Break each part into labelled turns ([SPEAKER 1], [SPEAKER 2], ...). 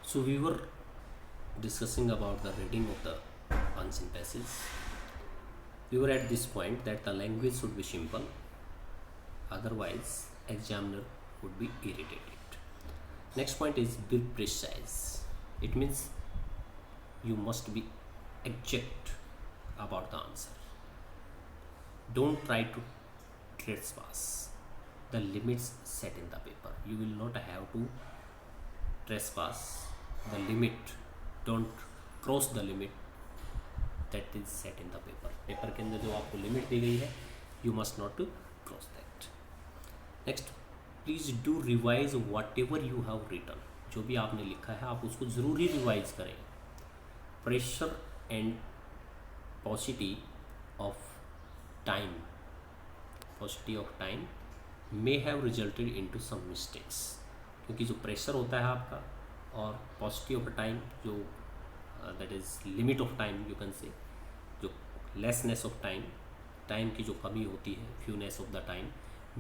[SPEAKER 1] So we were discussing about the reading of the unseen passage. We were at this point that the language should be simple, otherwise examiner would be irritated. Next point is be precise. It means you must be exact about the answer. Don't try to trespass the limits set in the paper. You will not have to trespass the limit. Don't cross the limit that is set in the paper के अंदर जो आपको limit दी गई है, you must not to cross that. Next, please do revise whatever you have written. जो भी आपने लिखा है आप उसको ज़रूर ही रिवाइज करें. Pressure and paucity of time may have resulted into some mistakes. क्योंकि जो प्रेशर होता है आपका और पॉसिटी ऑफ टाइम जो that is limit of time you can say, जो लेसनेस ऑफ टाइम की जो कमी होती है, fewness of the time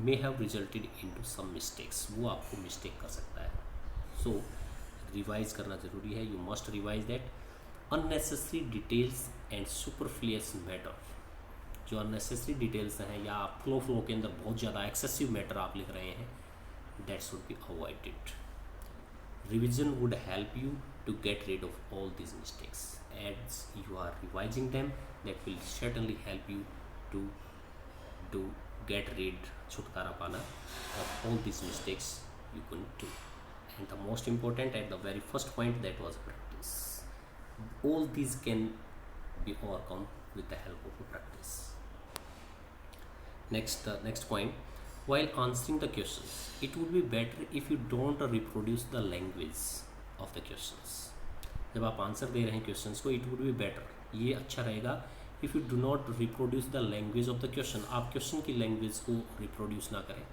[SPEAKER 1] may have resulted into some mistakes, वो आपको मिस्टेक कर सकता है. सो रिवाइज करना ज़रूरी है. You must revise that. Unnecessary details and superfluous matter, जो अननेसेसरी डिटेल्स हैं या आप फ्लो के अंदर बहुत ज़्यादा एक्सेसिव मैटर आप लिख रहे हैं, that should be avoided. Revision would help you to get rid of all these mistakes. As you are revising them, that will certainly help you to get rid, छुटकारा पाना of all these mistakes you can do. And the most important, at the very first point, that was practice. All these can be overcome with the help of practice. Next point. While answering the questions, it would be better if you don't reproduce the language of the questions. जब आप answer दे रहे हैं questions को, it would be better, ये अच्छा रहेगा if you do not reproduce the language of the question. आप question की लैंग्वेज को रिप्रोड्यूस ना करें.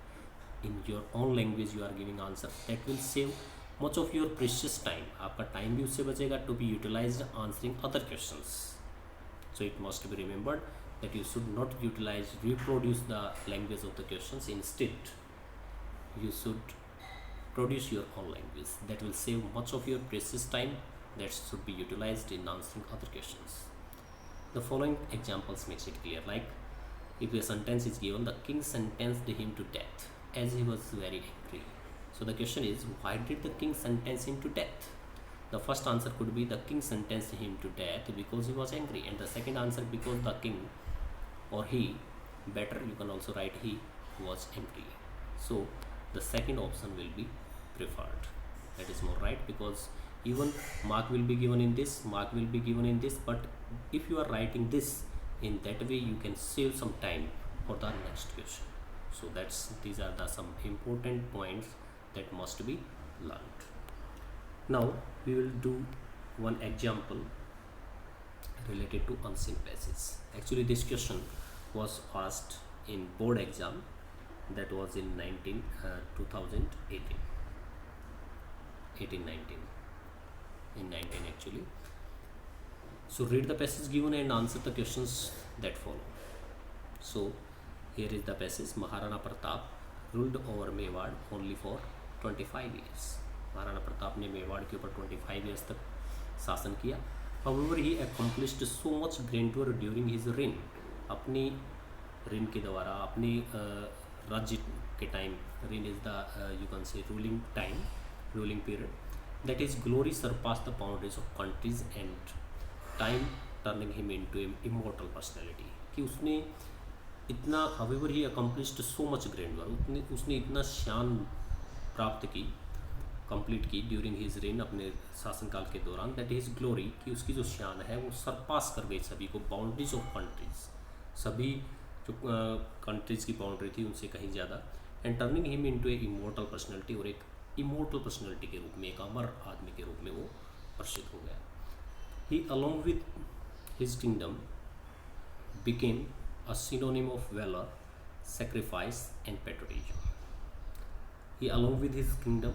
[SPEAKER 1] In your own language you are giving answer. That will save much of your precious time. आपका time भी उससे बचेगा to be utilized answering other questions. So it must be remembered that you should not reproduce the language of the questions. Instead, you should produce your own language. That will save much of your precious time that should be utilized in answering other questions. The following examples makes it clear. Like, if a sentence is given, the king sentenced him to death as he was very angry. So the question is, why did the king sentence him to death? The first answer could be the king sentenced him to death because he was angry, and the second answer because the king, or he, better you can also write he, was angry. So the second option will be preferred. That is more right, because even mark will be given in this, but if you are writing this in that way, you can save some time for the next question. So these are the some important points that must be learned. Now we will do one example related to unseen passage. Actually this question was asked in board exam, that was in 2018, 18-19, in 19 actually. So read the passage given and answer the questions that follow. So here is the passage. Maharana Pratap ruled over Mewar only for 25 years. Maharana Pratap ने मेवाड़ के ऊपर 25 years तक शासन किया. However, he accomplished so much grandeur during his reign. अपनी reign के द्वारा, अपने राज्य के time, reign is the you can say ruling period, that his glory surpassed the boundaries of countries and time, turning him into an immortal personality. कि उसने इतना, however he accomplished so much grandeur, उसने इतना शान प्राप्त की, complete की during his rain, अपने शासनकाल के दौरान, दैट इज़ ग्लोरी, कि उसकी जो शान है वो सरपास कर गई सभी को, बाउंड्रीज ऑफ कंट्रीज, सभी जो कंट्रीज़ की बाउंड्री थी उनसे कहीं ज़्यादा, and turning him into A immortal personality, और एक इमोर्टल पर्सनैलिटी के रूप में, एक अमर आदमी के रूप में वो प्रसिद्ध हो गया. He along with his kingdom became a synonym of valour, sacrifice and patriotism. He along with his kingdom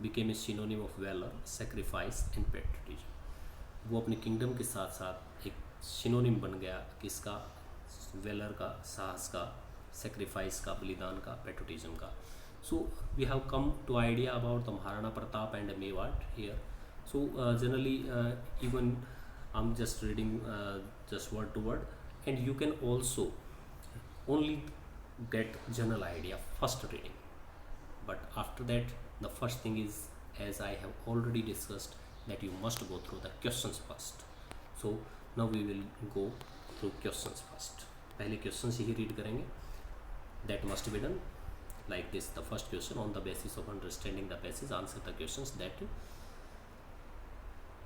[SPEAKER 1] became a synonym of valor, sacrifice and patriotism. वो अपने किंगडम के साथ साथ एक सिनोनिम बन गया, किसका? वेलर का, साहस का, सेक्रीफाइस का, बलिदान का, पेट्रोटिज्म का. So we have come to idea about the Maharana Pratap and Mewar here. So generally, even I'm just reading just word to word, and you can also only get general idea first reading. But after that, the first thing is, as I have already discussed, that you must go through the questions first. So now we will go through questions first. पहले questions ही read करेंगे. That must be done like this. The first question: on the basis of understanding the passage, answer the questions that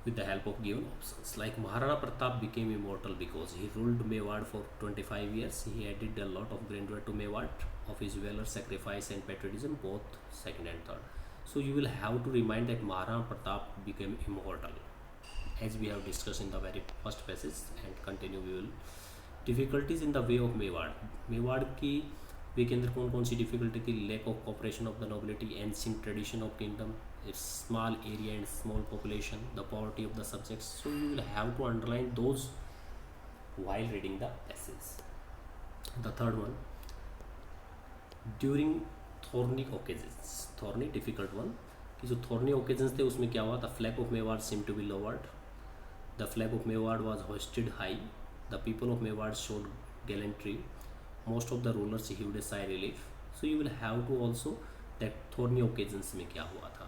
[SPEAKER 1] with the help of given options. Like Maharana Pratap became immortal because he ruled Mewar for 25 years. He added a lot of grandeur to Mewar, of his valor, sacrifice, and patriotism, both second and third. So you will have to remind that Maharana Pratap became immortal, as we have discussed in the very first passage, and continue we will. Difficulties in the way of Mewar. Mewar की वे के अंदर कौन कौन सी difficulty थी? Lack of cooperation of the nobility, ancient tradition of kingdom, its small area and small population, the poverty of the subjects. So you will have to underline those while reading the passage. The third one, during thorny occasions. Thorny difficult one, कि जो thorny occasions थे उसमें क्या हुआ? The flag of Mewar seemed to be lowered. The flag of Mewar was hoisted high. The people of Mewar showed gallantry. Most of the rulers heaved a sigh relief. So you will have to also that thorny occasions में क्या हुआ था.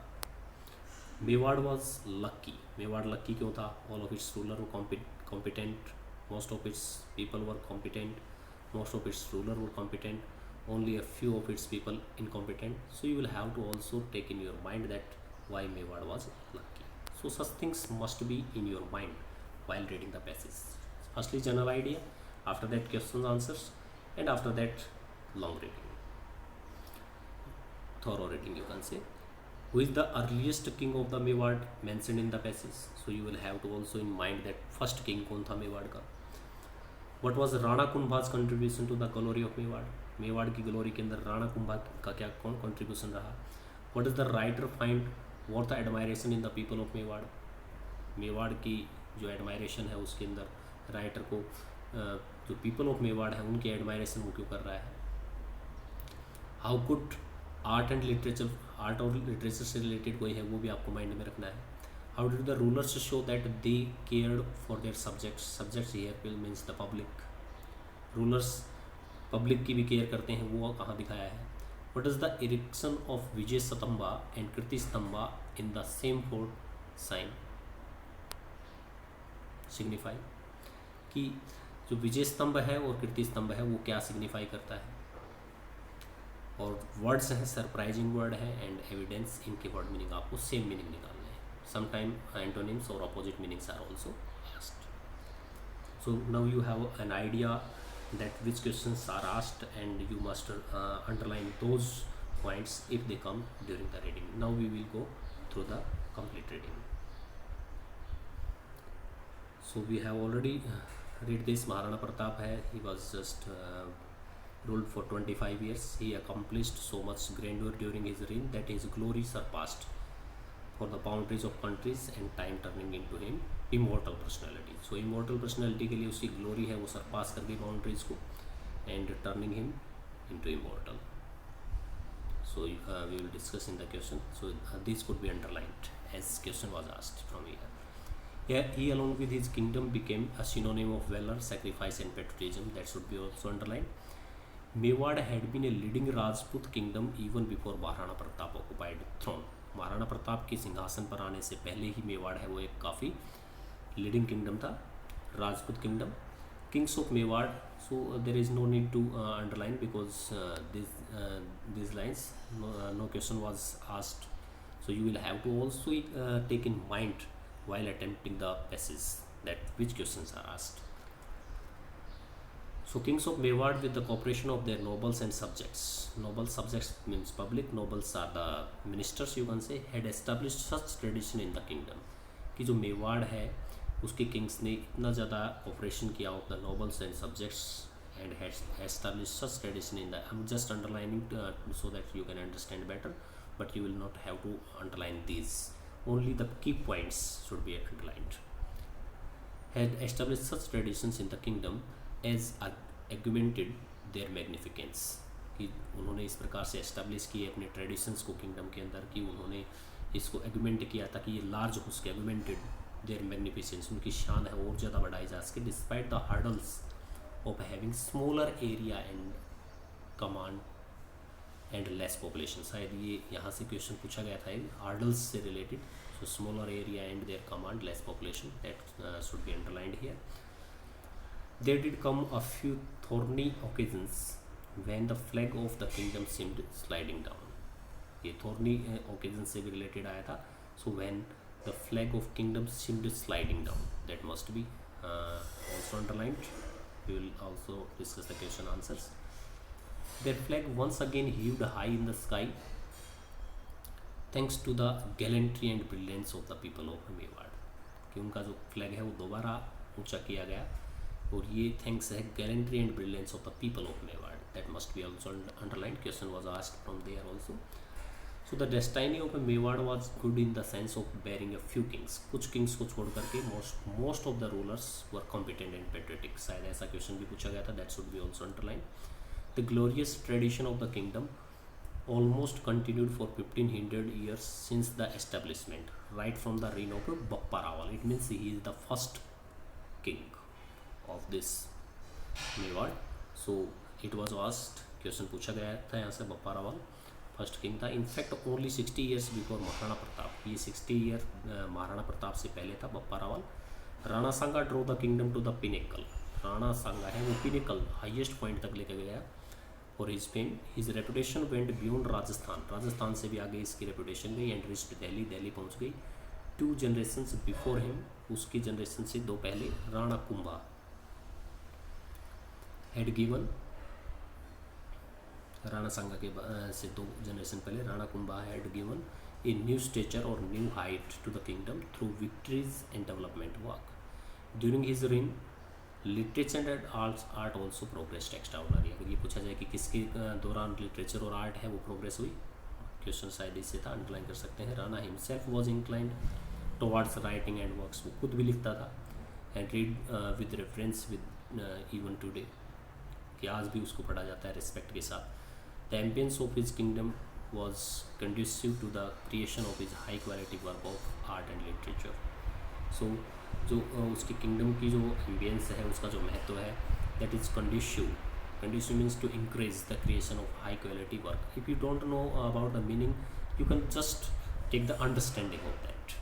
[SPEAKER 1] Mewar was लक्की. मेवाड़ लक्की क्यों था? All of its ruler were competent, most of its people were competent, most of its ruler were competent, only a few of its people incompetent. So you will have to also take in your mind that why Mewar was lucky. So such things must be in your mind while reading the passage. Firstly general idea, after that questions answers, and after that long reading, thorough reading you can say. Who is the earliest king of the Mewar mentioned in the passage? So you will have to also in mind that first king कौन था मेवाड़ का. What was Rana Kumbha's contribution to the glory of Mewar? Mewar की glory के अंदर राणा कुंभा का क्या कौन contribution रहा? What does the writer find worth admiration in the people of Mewar? Mewar की जो एडमायरेशन है उसके अंदर राइटर को जो पीपल ऑफ मेवाड़ है उनकी एडमायरेशन वो क्यों कर रहा है? How could art and literature, art और लिटरेचर से रिलेटेड कोई है वो भी आपको माइंड में रखना है. How did the rulers show that they cared for their subjects? Subjects here means the public. Rulers public की भी केयर करते हैं, वो कहाँ दिखाया है? What is the erection of Vijay Stambha and Kirti Stambha in the same fort sign signify? कि जो विजय स्तंभ है और कीर्ति स्तंभ है वो क्या सिग्निफाई करता है? और वर्ड्स हैं, सरप्राइजिंग वर्ड है एंड एविडेंस, इनके वर्ड मीनिंग आपको सेम मीनिंग निकालने हैं. समटाइम एंटोनिम्स और opposite meanings are also asked. So now you have an idea that which questions are asked and you must underline those points if they come during the reading. Now we will go through the complete reading. So we have already read this. Maharana Pratap hai, he was just ruled for 25 years. He accomplished so much grandeur during his reign that his glory surpassed for the boundaries of countries and time, turning into him immortal personality. So immortal personality के लिए उसकी glory है वो surpass कर गई boundaries को and turning him into immortal. So we will discuss in the question. So this could be underlined as question was asked from here. He along with his kingdom became a synonym of valor, sacrifice and patriotism. That should be also underlined. Mewar had been a leading Rajput kingdom even before Maharana Pratap occupied throne. Maharana Pratap के सिंहासन पर आने से पहले ही मेवाड़ है वो एक काफ़ी लीडिंग किंगडम था, Rajput kingdom. Kings of Mewar, so there is no need to underline because this lines no question was asked. So you will have to also take in mind while attempting the passage that which questions are asked. So kings of Mewar, with the cooperation of their nobles and subjects, noble subjects means public, nobles are the ministers you can say, had established such tradition in the kingdom कि जो मेवाड़ है उसके Kings ने इतना ज़्यादा corporation किया of the nobles and subjects and has established such tradition in the, I'm just underlining so that you can understand better, but you will not have to underline these. Only the key points should be underlined. Had established such traditions in the kingdom as augmented their magnificence. कि उन्होंने इस प्रकार से establish किए अपने traditions को kingdom के अंदर कि उन्होंने इसको एगुमेंट किया था कि ये लार्ज हो सके, एगुमेंटेड देयर मैग्निफिसेंस, उनकी शान है और ज़्यादा बढ़ाई जा सके, despite the hurdles of having smaller area and command and less population. शायद ये यहाँ से क्वेश्चन पूछा गया था हर्डल्स से related. So smaller area and their command less population, that should be underlined here. There did come a few thorny occasions when the flag of the kingdom seemed sliding down. ये thorny occasion से भी related आया था. So when the flag of kingdom seemed sliding down, that must be also underlined. We will also discuss the question answers. Their flag once again heaved high in the sky, thanks to the gallantry and brilliance of the people of Mewar. कि उनका जो flag है वो दोबारा ऊंचा किया गया और ये थैंक्स है gallantry and brilliance of the people of Mewar. That must be also underlined. Question was asked from there also. So the destiny of Mewar was good in the sense of bearing a few kings. कुछ kings को छोड़ करके most of the rulers were competent and patriotic. शायद ऐसा question भी पूछा गया था. That should be also underlined. The glorious tradition of the kingdom almost continued for 1500 years since the establishment, right from the reign of Bappa Rawal. It means he is the first king of this Mewar. So it was asked, question पूछा गया था यहाँ से, Bappa Rawal first king था. In fact only 60 years before Maharana Pratap. ये 60 year Maharana Pratap से पहले था Bappa Rawal. Rana Sanga drew the kingdom to the pinnacle. Rana Sanga है वो पिनेकल हाईएस्ट पॉइंट तक लेकर गया. और his fame, his reputation went beyond Rajasthan. Rajasthan से भी आगे इसकी रेपुटेशन गई. And reached Delhi. दिल्ली पहुंच गई. 2 जनरेशन्स बिफोर हिम, उसकी जनरेशन से 2 पहले, राणा कुंभा हैड गिवन, राणा सांगा के से 2 जनरेशन पहले Rana Kumbha had given a new stature और new height to the kingdom through victories and development work. During his reign literature and art also progress extraordinary. अगर ये पूछा जाए कि किसके दौरान लिटरेचर और आर्ट है वो प्रोग्रेस हुई, क्वेश्चन शायद इससे था, अंडरलाइन कर सकते हैं. Rana himself was inclined towards writing and works. वो खुद भी लिखता था. And read with reference with even today, कि आज भी उसको पढ़ा जाता है रिस्पेक्ट के साथ. The ambience of his kingdom was conducive to the creation of his high quality work of art and literature. So जो उसकी किंगडम की जो एम्बियंस है, उसका जो महत्व है, that is conducive. Conducive means to increase the creation of high quality work. If you don't know about the meaning, you can just take the understanding of that.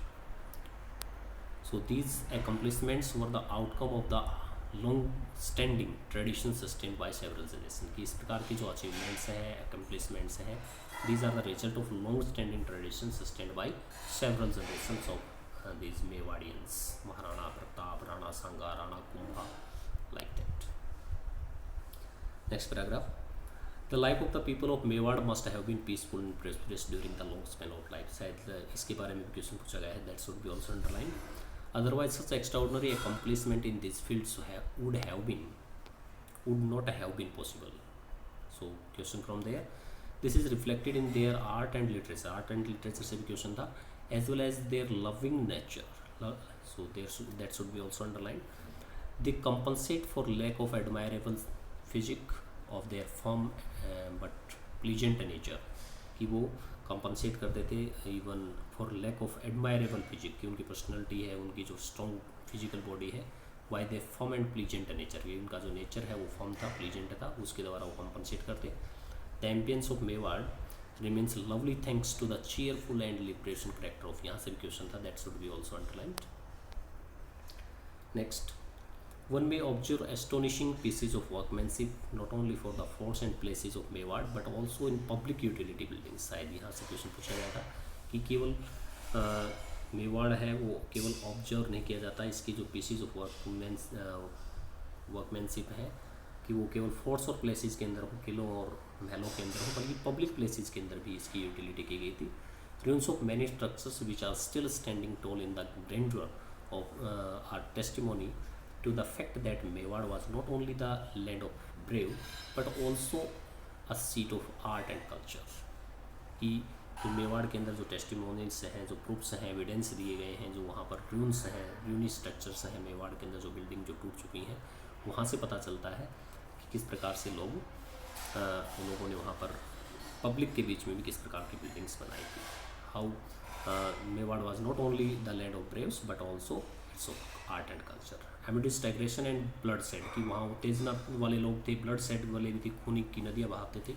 [SPEAKER 1] So these accomplishments were the outcome of the long standing tradition sustained by several generations. कि इस प्रकार की जो achievements हैं, accomplishments हैं, these are the result of long standing tradition sustained by several generations of these Mewadians. Maharana Pratap, Rana Sanga, Rana Kumbha, like that. Next paragraph. The life of the people of Mewar must have been peaceful and prosperous during the long span of life. शायद इसके बारे में भी question पूछा गया है. That should be also underlined. Otherwise, such extraordinary accomplishment in these fields would not have been possible. So, question from there. This is reflected in their art and literature. Art and literature से भी question था, as well as their loving nature. So, that should be also underlined. They compensate for lack of admirable physique of their firm but pleasant nature. कि वो compensate करते थे even for lack of admirable physique, कि उनकी personality है, उनकी जो strong physical body है, why they firm and pleasant nature, ये उनका जो नेचर है वो फर्म था, प्लीजेंट था, उसके द्वारा वो कंपनसेट करते. The ambience of Mewar remains lovely thanks to the cheerful and liberation character of. यहाँ से भी क्वेश्चन था. That should be also underlined. Next. One may observe astonishing pieces of workmanship not only for the forts and places of Mewar but also in public utility buildings. शायद यहाँ से question पूछा गया था कि केवल मेवाड़ है वो केवल ऑब्जर्व नहीं किया जाता, इसकी जो पीसीज ऑफ वर्कमैनशिप है कि वो केवल फोर्ट्स और प्लेसेस के अंदर हो, किलों और महलों के अंदर हो, बल्कि पब्लिक प्लेसेस के अंदर भी इसकी यूटिलिटी की गई थी. Ruins of many structures which are still standing tall in the grandeur of are testimony to the fact that Mewar was not only the land of brave but also a seat of art and culture. कि जो मेवाड़ के अंदर जो testimonials हैं, जो proofs हैं, evidence दिए गए हैं, जो वहाँ पर रून्स हैं, यूनी स्ट्रक्चर्स हैं मेवाड़ के अंदर, जो बिल्डिंग जो टूट चुकी हैं, वहाँ से पता चलता है कि किस प्रकार से लोगों ने वहाँ पर पब्लिक के बीच में भी किस प्रकार की बिल्डिंग्स बनाई थी. How Mewar was not only the land of braves but also its of art and culture. Amidst aggression and bloodshed, कि वहाँ उत्तेजना वाले लोग थे, bloodshed वाले भी थे, खूनी की नदियाँ बहाते थे.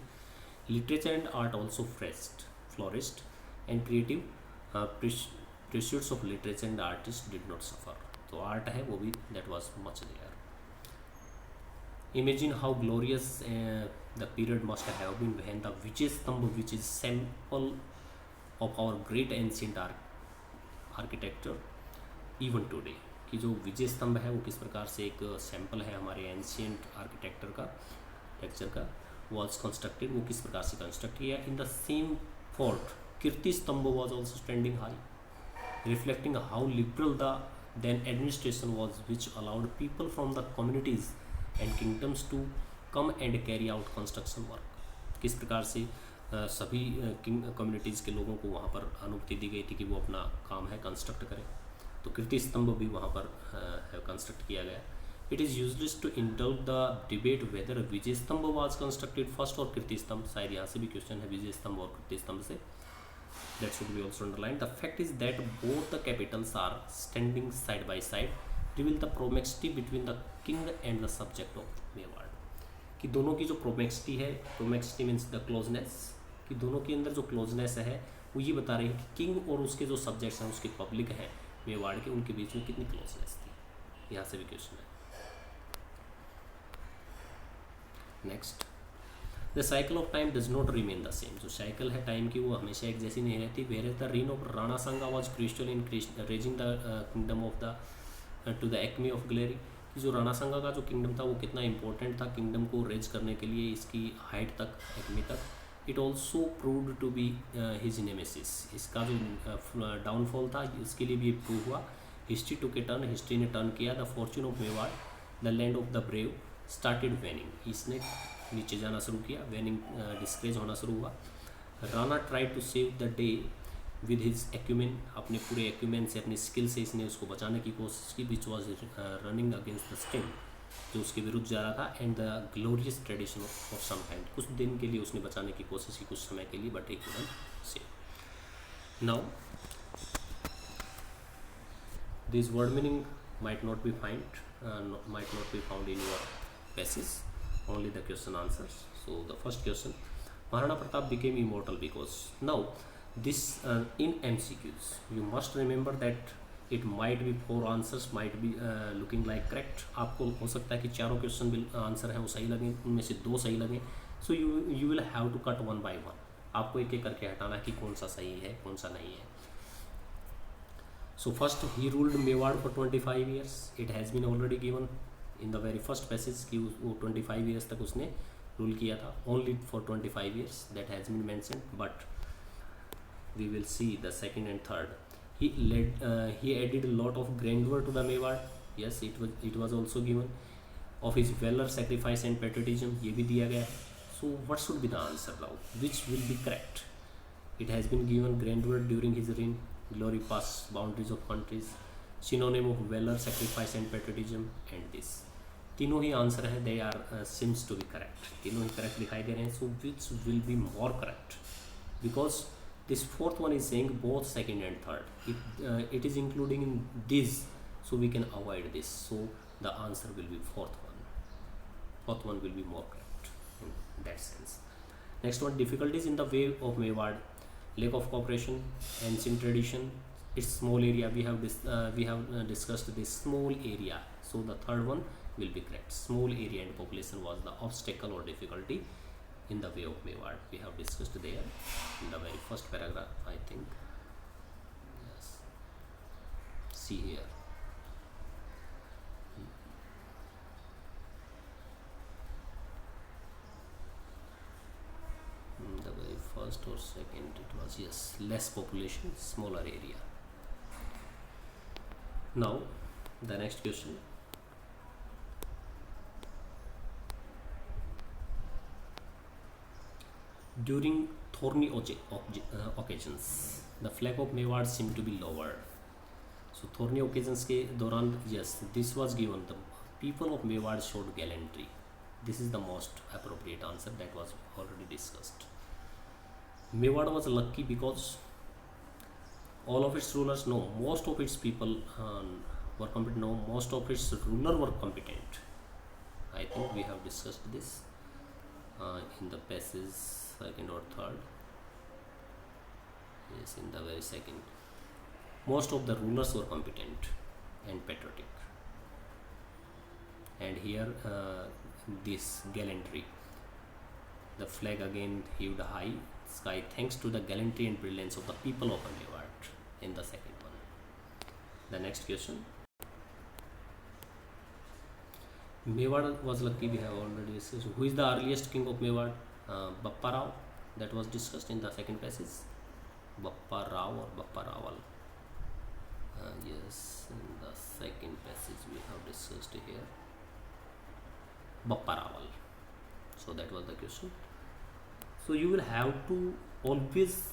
[SPEAKER 1] Literature and art also flourished, and creative pursuits of literature and artists did not suffer. तो आर्ट है वो भी that was much there. Imagine how glorious the period must have been when the Vijay Stambha, which is sample of our great ancient architecture even today, कि जो विजय स्तंभ है वो किस प्रकार से एक सैम्पल है हमारे एंशियंट आर्किटेक्चर का, वॉज कंस्ट्रक्टेड, वो किस प्रकार से कंस्ट्रक्ट किया. इन द सेम फोर्ट कीर्ति स्तंभ was also standing high, reflecting how liberal the then administration was, which allowed people from the communities and kingdoms to come and carry out construction work. किस प्रकार से सभी कम्युनिटीज़ के लोगों को वहाँ पर अनुमति दी गई थी कि वो अपना काम है कंस्ट्रक्ट करें. तो कीर्ति स्तंभ भी वहाँ पर कंस्ट्रक्ट किया गया. It is useless to indulge the debate whether Vijay Stambh was constructed first और कीर्ति स्तंभ. शायद यहाँ से भी क्वेश्चन है विजय स्तंभ और कीर्ति स्तंभ से. That should be also underlined. The fact is that both the capitals are standing side by side, reveal the proximity between the king and the subject of Mewar. कि दोनों की जो प्रोमेक्सिटी है, प्रोमेक्सिटी मीन्स द क्लोजनेस, कि दोनों के अंदर जो क्लोजनेस है वो ये बता रही है कि किंग और उसके जो सब्जेक्ट्स हैं, उसके पब्लिक हैं मेवाड़ के, उनके बीच में कितनी क्लोजनेस थी. यहाँ से भी क्वेश्चन है. Next, the cycle of time does not remain the same. जो साइकिल है टाइम की वो हमेशा एक जैसी नहीं रहती. Where the reign of Rana Sanga was crystal in raising the kingdom of the to the acme of glory. कि जो राणा संगा का जो किंगडम था वो कितना इंपॉर्टेंट था किंगडम को रेज करने के लिए, इसकी हाइट तक, एक्मी तक. It also proved to be his nemesis. इसका जो डाउनफॉल था इसके लिए भी प्रूव हुआ. History took turn, history ने टर्न किया. The fortune of Mewar, the land of the brave started waning. इसने नीचे जाना शुरू किया, वेनिंग डिस्करेज होना शुरू हुआ. Rana tried to save the day with his acumen. अपने पूरे एक्यूमेन से, अपनी स्किल से इसने उसको बचाने की कोशिश की. Which was running against the stream, जो उसके विरुद्ध जा रहा था. And the glorious tradition of some time, कुछ दिन के लिए उसने बचाने की कोशिश की, कुछ समय के लिए, but he couldn't save. Now this word meaning might not be found in your passage, only the question answers. So the first question, Maharana Pratap became immortal because. Now this in MCQs you must remember that it might be 4 answers, might be looking like correct. आपको हो सकता है कि चारों question answer हैं वो सही लगें, उनमें से 2 सही लगें. So you will have to cut 1 by 1. आपको एक एक करके हटाना है कि कौन सा सही है कौन सा नहीं है. So first, he ruled Mewar for 25 years. It has been already given in the very first passage कि वो 25 years तक उसने रूल किया था. Only for 25 years that has been mentioned, but we will see the second and third. He added a lot of grandeur to the Mewar. Yes, it was also given. Of his valor, sacrifice and patriotism, ये भी दिया गया है. So what should be the answer now? Which will be correct? It has been given grandeur during his reign. Glory past boundaries of countries, synonym of valor, sacrifice and patriotism, and this. तीनों ही answer हैं. They are seems to be correct. तीनों ही correct दिखाई दे रहे हैं. So which will be more correct? Because this fourth one is saying both second and third. It is including in this, so we can avoid this. So the answer will be fourth one. Fourth one will be more correct in that sense. Next one, difficulties in the way of Mewar. Lack of cooperation, ancient tradition, its small area. We have discussed this small area. So the third one will be correct. Small area and population was the obstacle or difficulty in the way of Mewar. We have discussed there in the very first paragraph, I think. Yes. See here. The very first or second, it was, yes, less population, smaller area. Now the next question, during thorny occasions the flag of Mewar seemed to be lowered. So thorny occasions के दौरान, yes, this was given. The people of Mewar showed gallantry. This is the most appropriate answer. That was already discussed. Mewar was lucky because All of its rulers? No. Most of its people were competent. No. Most of its ruler were competent. I think we have discussed this in the passage second or third. Yes, in the very second. Most of the rulers were competent and patriotic. And here this gallantry. The flag again heaved high sky thanks to the gallantry and brilliance of the people of Mewat in the second one. The next question. Mewat was lucky, we have already discussed. Who is the earliest king of Mewat? Bappa Rao, that was discussed in the second passage. Bappa Rao or Bappa Rawal. Yes, in the second passage we have discussed here. Bappa Rawal. So that was the question. So you will have to always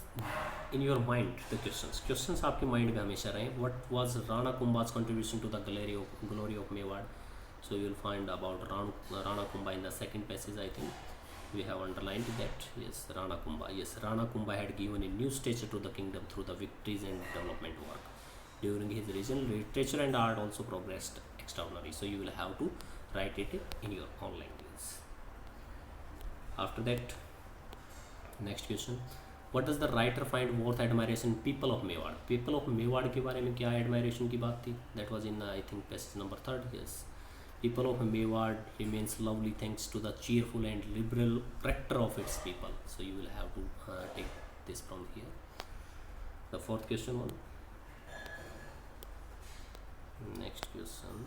[SPEAKER 1] in your mind the questions आपके mind में हमेशा रहें. What was Rana Kumbha's contribution to the glory of Mewat? So you will find about Rana Kumbha in the second passage. I think we have underlined that. Yes, Rana Kumbha. Yes, Rana Kumbha had given a new stature to the kingdom through the victories and development work. During his reign, literature and art also progressed extraordinarily. So you will have to write it in your own language. After that, next question. What does the writer find worth admiration? People of Mewat. People of Mewat के बारे में क्या admiration की बात थी? That was in I think passage number 3rd. Yes. People of Mewat remains lovely thanks to the cheerful and liberal character of its people. So you will have to take this from here. The fourth question one. Next question.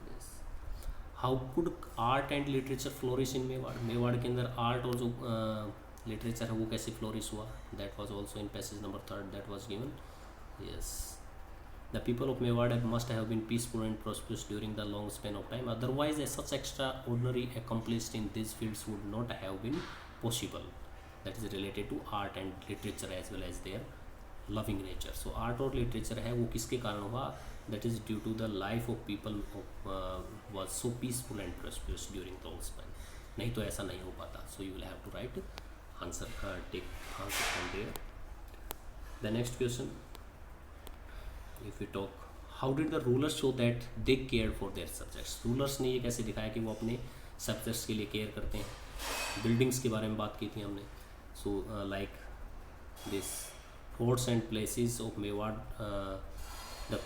[SPEAKER 1] Yes. How could art and literature flourish in Mewat? Mewat के अंदर art और जो literature है वो कैसे flourish हुआ? That was also in passage number 3rd. That was given. Yes. The people of Mewat must have been peaceful and prosperous during the long span of time. Otherwise, such extraordinary accomplished in these fields would not have been possible. That is related to art and literature as well as their loving nature. So art और literature है वो किसके कारण हुआ? That is due to the life of people was so peaceful and prosperous during the long span. नहीं तो ऐसा नहीं हो पाता. So you will have to write answer, take answer from there. The next question. If we talk, how did the rulers show that they cared for their subjects? Rulers ने ये कैसे दिखाया कि वो अपने subjects के लिए केयर करते हैं. Buildings के बारे में बात की थी हमने. So like this forts and places of Mewat, the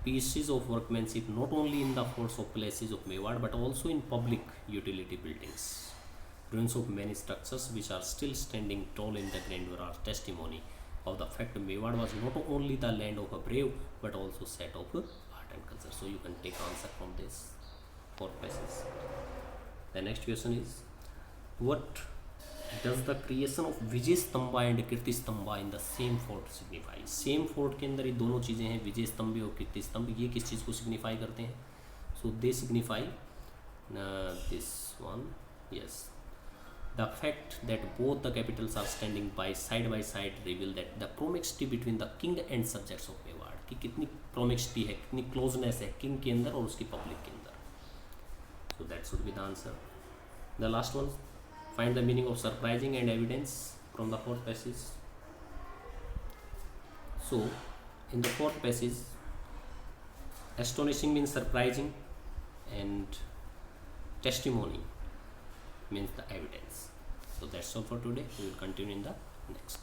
[SPEAKER 1] pieces of workmanship not only in the forts or places of Mewat but also in public utility buildings. Ruins of many structures which are still standing tall in the grandeur are testimony of the fact Mewat was not only the land of a brave but also set of art and culture. So you can take answer from this 4 passages. The next question is, what does the creation of Vijay Stamba and Kirti Stamba in the same fort signify? Same fort के अंदर ये दोनों चीज़ें हैं, विजय स्तंभ और कीर्ति स्तंभ. ये किस चीज़ को signify करते हैं? So they signify this one. Yes. The fact that both the capitals are standing by side reveal that the proximity between the king and subjects of Mewat कि कितनी proximity है, कितनी closeness है king के अंदर और उसकी public के अंदर. So that should be the answer. The last one, find the meaning of surprising and evidence from the 4th passage. So in the 4th passage, astonishing means surprising and testimony means the evidence. So that's all for today. We will continue in the next.